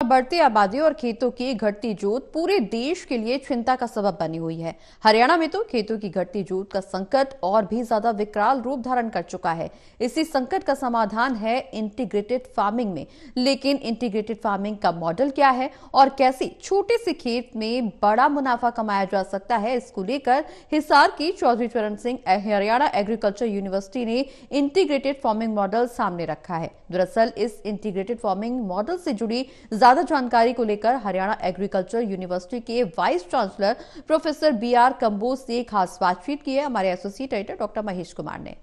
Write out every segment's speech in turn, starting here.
बढ़ती आबादी और खेतों की घटती जोत पूरे देश के लिए चिंता का सबब बनी हुई है। हरियाणा में तो खेतों की घटती जोत का संकट और भी ज्यादा विकराल रूप धारण कर चुका है। इसी संकट का समाधान है इंटीग्रेटेड फार्मिंग में। लेकिन इंटीग्रेटेड फार्मिंग का मॉडल क्या है और कैसे छोटे से खेत में बड़ा मुनाफा कमाया जा सकता है, इसको लेकर हिसार की चौधरी चरण सिंह हरियाणा एग्रीकल्चर यूनिवर्सिटी ने इंटीग्रेटेड फार्मिंग मॉडल सामने रखा है। दरअसल इस इंटीग्रेटेड फार्मिंग मॉडल से जुड़ी ज्यादा जानकारी को लेकर हरियाणा एग्रीकल्चर यूनिवर्सिटी के vice chancellor professor BR Kamboj से खास बातचीत की है हमारे associate editor doctor Mahesh Kumar ने।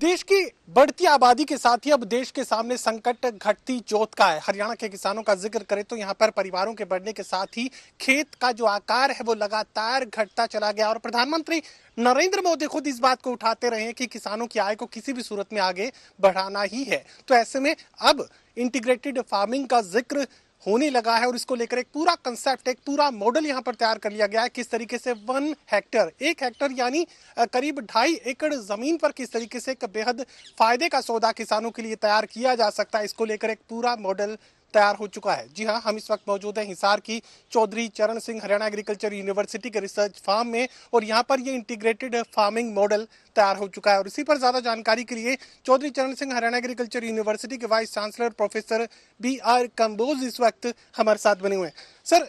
देश की बढ़ती आबादी के साथ ही अब देश के सामने संकट घटती जोत का है। हरियाणा के किसानों का जिक्र करें तो यहाँ पर परिवारों के बढ़ने के साथ ही खेत का जो आकार है वो लगातार घटता चला गया और प्रधानमंत्री नरेंद्र मोदी खुद इस बात को उठाते रहे हैं कि किसानों की आय को किसी भी सूरत में आगे बढ़ाना ही है। तो ऐसे में अब इंटीग्रेटेड फार्मिंग का जिक्र होने लगा है और इसको लेकर एक पूरा कंसेप्ट, एक पूरा मॉडल यहाँ पर तैयार कर लिया गया है। किस तरीके से 1 हेक्टेयर, 1 हेक्टेयर यानी करीब 2.5 एकड़ जमीन पर किस तरीके से एक बेहद फायदे का सौदा किसानों के लिए तैयार किया जा सकता है, इसको लेकर एक पूरा मॉडल तैयार हो चुका है। जी हाँ, हम इस वक्त मौजूद हैं हिसार की चौधरी चरण सिंह हरियाणा एग्रीकल्चर यूनिवर्सिटी के रिसर्च फार्म में और यहाँ पर ये इंटीग्रेटेड फार्मिंग मॉडल तैयार हो चुका है। और इसी पर ज्यादा जानकारी के लिए चौधरी चरण सिंह हरियाणा एग्रीकल्चर यूनिवर्सिटी के vice chancellor professor BR Kamboj इस वक्त हमारे साथ बने हुए हैं। सर,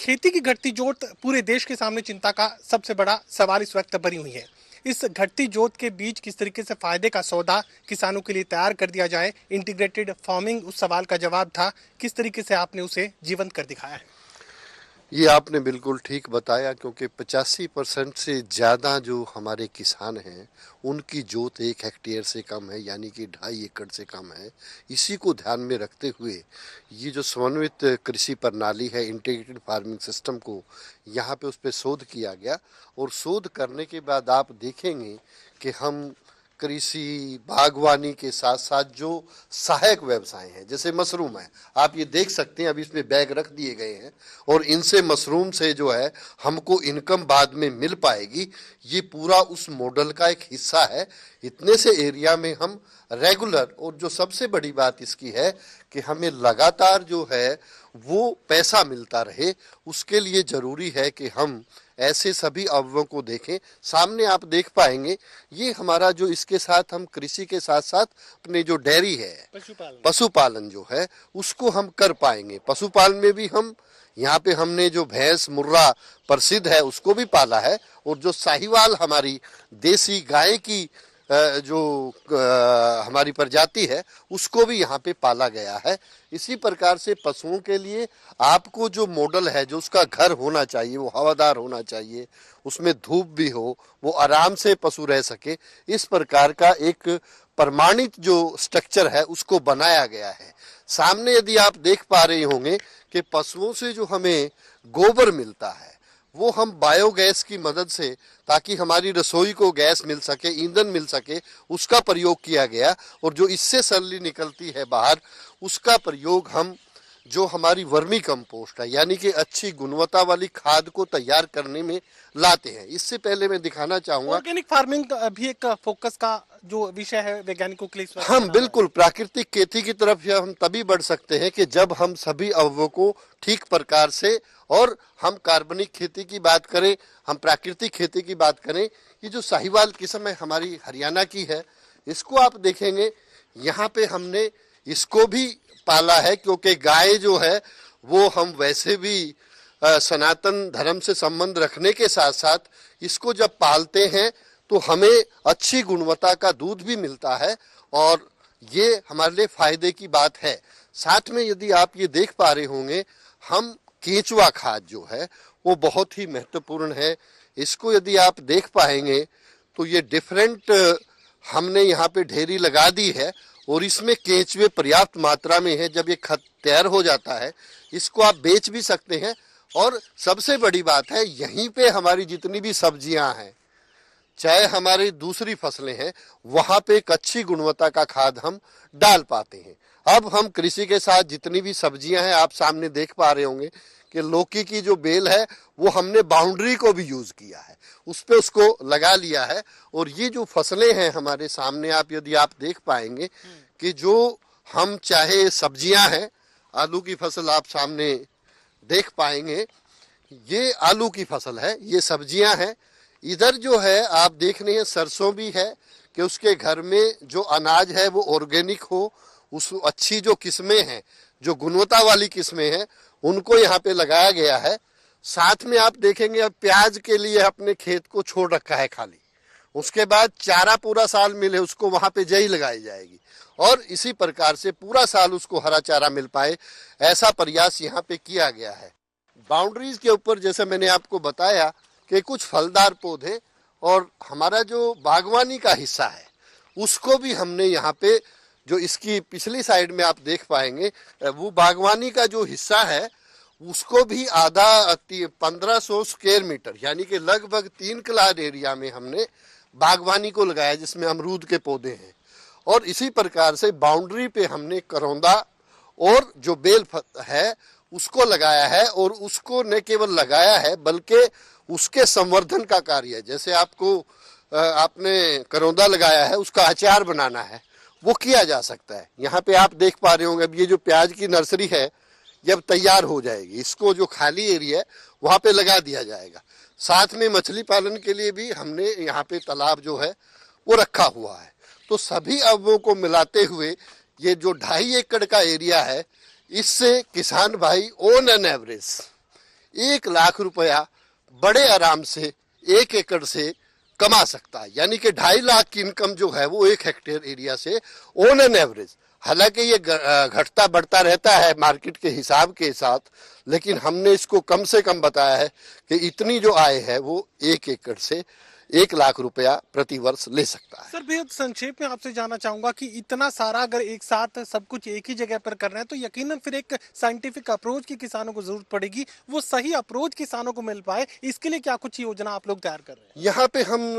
खेती की घटती जोत पूरे देश के सामने चिंता का सबसे बड़ा सवाल इस वक्त बनी हुई है। इस घटती जोत के बीच किस तरीके से फायदे का सौदा किसानों के लिए तैयार कर दिया जाए, इंटीग्रेटेड फार्मिंग उस सवाल का जवाब था। किस तरीके से आपने उसे जीवंत कर दिखाया है? ये आपने बिल्कुल ठीक बताया, क्योंकि 85% से ज़्यादा जो हमारे किसान हैं उनकी जोत 1 हेक्टेयर से कम है, यानी कि 2.5 एकड़ से कम है। इसी को ध्यान में रखते हुए ये जो समन्वित कृषि प्रणाली है, इंटीग्रेटेड फार्मिंग सिस्टम को यहाँ पे उस पर शोध किया गया। और शोध करने के बाद आप देखेंगे कि हम कृषि बागवानी के साथ साथ जो सहायक व्यवसाय हैं, जैसे मशरूम है, आप ये देख सकते हैं अभी इसमें बैग रख दिए गए हैं और इनसे मशरूम से जो है हमको इनकम बाद में मिल पाएगी। ये पूरा उस मॉडल का एक हिस्सा है। इतने से एरिया में हम रेगुलर, और जो सबसे बड़ी बात इसकी है कि हमें लगातार जो है वो पैसा मिलता रहे, उसके लिए जरूरी है कि हम ऐसे सभी अवयवों को देखें। सामने आप देख पाएंगे ये हमारा जो इसके साथ हम कृषि के साथ साथ अपने जो डेयरी है, पशुपालन जो है उसको हम कर पाएंगे। पशुपालन में भी हम यहाँ पे हमने जो भैंस मुर्रा प्रसिद्ध है उसको भी पाला है और जो साहिवाल हमारी देसी गाय की जो हमारी प्रजाति है उसको भी यहाँ पे पाला गया है। इसी प्रकार से पशुओं के लिए आपको जो मॉडल है, जो उसका घर होना चाहिए वो हवादार होना चाहिए, उसमें धूप भी हो, वो आराम से पशु रह सके, इस प्रकार का एक प्रमाणित जो स्ट्रक्चर है उसको बनाया गया है। सामने यदि आप देख पा रहे होंगे कि पशुओं से जो हमें गोबर मिलता है वो हम बायोगैस की मदद से, ताकि हमारी रसोई को गैस मिल सके, ईंधन मिल सके, उसका प्रयोग किया गया। और जो इससे सैलरी निकलती है बाहर, उसका प्रयोग हम जो हमारी वर्मी कंपोस्ट है, यानी कि अच्छी गुणवत्ता वाली खाद को तैयार करने में लाते हैं। इससे पहले मैं दिखाना चाहूंगा, ऑर्गेनिक फार्मिंग भी एक फोकस का जो विषय है वैज्ञानिकों के लिए। हम बिल्कुल प्राकृतिक खेती की तरफ हम तभी बढ़ सकते हैं कि जब हम सभी अवयवों को ठीक प्रकार से, और हम कार्बनिक खेती की बात करें, हम प्राकृतिक खेती की बात करें। ये जो साहिवाल किस्म है हमारी हरियाणा की है, इसको आप देखेंगे यहाँ पे हमने इसको भी पाला है, क्योंकि गाय जो है वो हम वैसे भी सनातन धर्म से संबंध रखने के साथ साथ इसको जब पालते हैं तो हमें अच्छी गुणवत्ता का दूध भी मिलता है और ये हमारे लिए फायदे की बात है। साथ में यदि आप ये देख पा रहे होंगे, हम केंचुआ खाद जो है वो बहुत ही महत्वपूर्ण है। इसको यदि आप देख पाएंगे तो ये डिफरेंट हमने यहाँ पे ढेरी लगा दी है और इसमें केंचुए पर्याप्त मात्रा में है। जब ये खत तैयार हो जाता है इसको आप बेच भी सकते हैं। और सबसे बड़ी बात है, यहीं पे हमारी जितनी भी सब्जियां हैं, चाहे हमारी दूसरी फसलें हैं, वहां पे एक अच्छी गुणवत्ता का खाद हम डाल पाते हैं। अब हम कृषि के साथ जितनी भी सब्जियां हैं, आप सामने देख पा रहे होंगे कि लौकी की जो बेल है वो हमने बाउंड्री को भी यूज किया है, उस पे उसको लगा लिया है। और ये जो फसलें हैं हमारे सामने, आप यदि आप देख पाएंगे कि जो हम चाहे सब्जियां हैं, आलू की फसल आप सामने देख पाएंगे, ये आलू की फसल है, ये सब्जियां हैं। इधर जो है आप देख रहे हैं सरसों भी है कि उसके घर में जो अनाज है वो ऑर्गेनिक हो, उस अच्छी जो किस्में हैं, जो गुणवत्ता वाली किस्में हैं, उनको यहाँ पे लगाया गया है। साथ में आप देखेंगे अब प्याज के लिए अपने खेत को छोड़ रखा है खाली, उसके बाद चारा पूरा साल मिले उसको वहां पे जई लगाई जाएगी और इसी प्रकार से पूरा साल उसको हरा चारा मिल पाए, ऐसा प्रयास यहाँ पे किया गया है। बाउंड्रीज के ऊपर जैसे मैंने आपको बताया कि कुछ फलदार पौधे और हमारा जो बागवानी का हिस्सा है उसको भी हमने यहाँ पे, जो इसकी पिछली साइड में आप देख पाएंगे, वो बागवानी का जो हिस्सा है उसको भी आधा 1500 स्क्वायर मीटर यानी कि लगभग 3 किलार एरिया में हमने बागवानी को लगाया, जिसमें अमरूद के पौधे हैं। और इसी प्रकार से बाउंड्री पे हमने करौंदा और जो बेल है उसको लगाया है, और उसको न केवल लगाया है बल्कि उसके संवर्धन का कार्य है। जैसे आपने करौंदा लगाया है, उसका अचार बनाना है, वो किया जा सकता है। यहाँ पे आप देख पा रहे होंगे, अब ये जो प्याज की नर्सरी है जब तैयार हो जाएगी, इसको जो खाली एरिया है वहाँ पे लगा दिया जाएगा। साथ में मछली पालन के लिए भी हमने यहाँ पे तालाब जो है वो रखा हुआ है। तो सभी अवयों को मिलाते हुए ये जो 2.5 एकड़ का एरिया है, इससे किसान भाई ऑन एन एवरेज 1 लाख रुपया बड़े आराम से 1 एकड़ से कमा सकता है। यानी कि 2.5 लाख की इनकम जो है वो 1 हेक्टेयर एरिया से ऑन एन एवरेज। हालांकि ये घटता बढ़ता रहता है मार्केट के हिसाब के साथ, लेकिन हमने इसको कम से कम बताया है कि इतनी जो आय है वो 1 एकड़ से 1 लाख रुपया प्रति वर्ष ले सकता है। सर, बेहद संक्षेप में आपसे जानना चाहूंगा कि इतना सारा अगर एक साथ सब कुछ एक ही जगह पर कर रहे हैं तो यकीनन फिर एक साइंटिफिक अप्रोच की किसानों को जरूरत पड़ेगी। वो सही अप्रोच किसानों को मिल पाए, इसके लिए क्या कुछ योजना आप लोग तैयार कर रहे हैं? यहाँ पे हम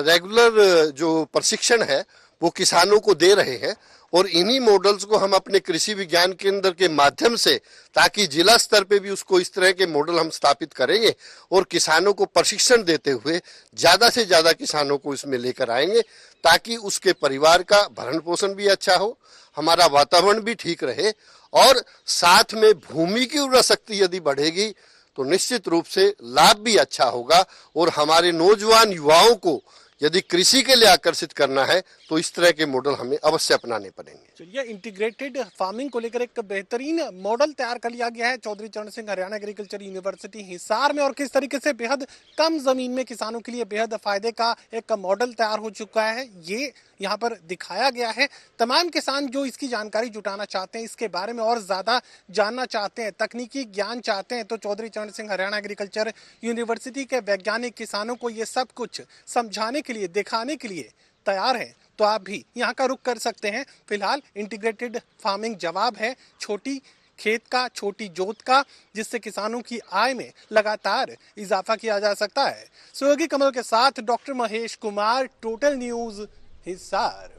रेगुलर जो प्रशिक्षण है वो किसानों को दे रहे हैं, और इन्हीं मॉडल्स को हम अपने कृषि विज्ञान केंद्र के माध्यम से, ताकि जिला स्तर पे भी उसको इस तरह के मॉडल हम स्थापित करेंगे और किसानों को प्रशिक्षण देते हुए ज्यादा से ज्यादा किसानों को इसमें लेकर आएंगे, ताकि उसके परिवार का भरण पोषण भी अच्छा हो, हमारा वातावरण भी ठीक रहे, और साथ में भूमि की उर्वरा शक्ति यदि बढ़ेगी तो निश्चित रूप से लाभ भी अच्छा होगा। और हमारे नौजवान युवाओं को यदि कृषि के लिए आकर्षित करना है तो इस तरह के मॉडल हमें अवश्य अपनाने पड़ेंगे। चलिए, इंटीग्रेटेड फार्मिंग को लेकर एक बेहतरीन मॉडल तैयार कर लिया गया है चौधरी चरण सिंह हरियाणा एग्रीकल्चर यूनिवर्सिटी हिसार में, और किस तरीके से बेहद कम जमीन में किसानों के लिए बेहद फायदे का एक मॉडल तैयार हो चुका है, ये यहाँ पर दिखाया गया है। तमाम किसान जो इसकी जानकारी जुटाना चाहते हैं, इसके बारे में और ज्यादा जानना चाहते हैं, तकनीकी ज्ञान चाहते हैं, तो चौधरी चरण सिंह हरियाणा एग्रीकल्चर यूनिवर्सिटी के वैज्ञानिक किसानों को ये सब कुछ समझाने के लिए, दिखाने के लिए तैयार है। तो आप भी यहाँ का रुख कर सकते हैं। फिलहाल इंटीग्रेटेड फार्मिंग जवाब है छोटी खेत का, छोटी जोत का, जिससे किसानों की आय में लगातार इजाफा किया जा सकता है। सहयोगी कमल के साथ doctor Mahesh Kumar, total news Hisar.